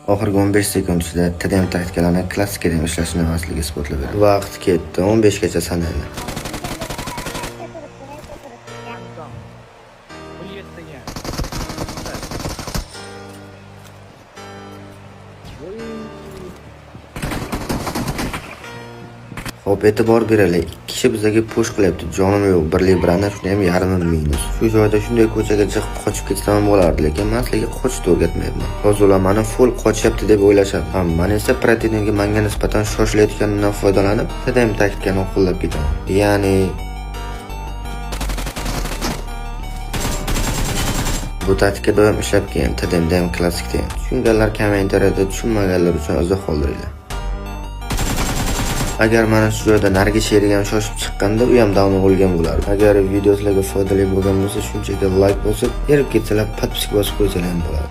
Oxirgi 15 sekund ichida TDM taktikalarni klassikadan ishlashni emasligi isbotlab beradi. Vaqt ketdi, 15 gacha sanaydi. Hop, e'tibor beraylik. Ikki kishi bizga push qilyapti. Jonim yo'q, birlik birani, shuni ham yarmi minus. Shu joyda shunday ko'chaga chiqib qochib ketsam bo'lardi, lekin men sizlarga qochishni o'rgatmayapman. Hozir ular meni full qochyapti deb o'ylashadi. Men esa protivnikga menga nisbatan shoshilayotganidan foydalanib, TDM taktikani qo'llab ketaman. Ya'ni bu taktika doim ishlab kelgan, TDMda ham klassikda ham. Tushunganlar kommentariyada, tushunmaganlar uchun izoh qoldiringlar. Agar mana shu joyda narigi sherigi ham shoshib chiqqanda, u ham down bo'lgan bo'lardi. Agar video sizlarga foydali bo'lgan bo'lsa, shunchaki like bosib, erib ketsalar, podpiska bosib qo'ysalar ham bo'ladi.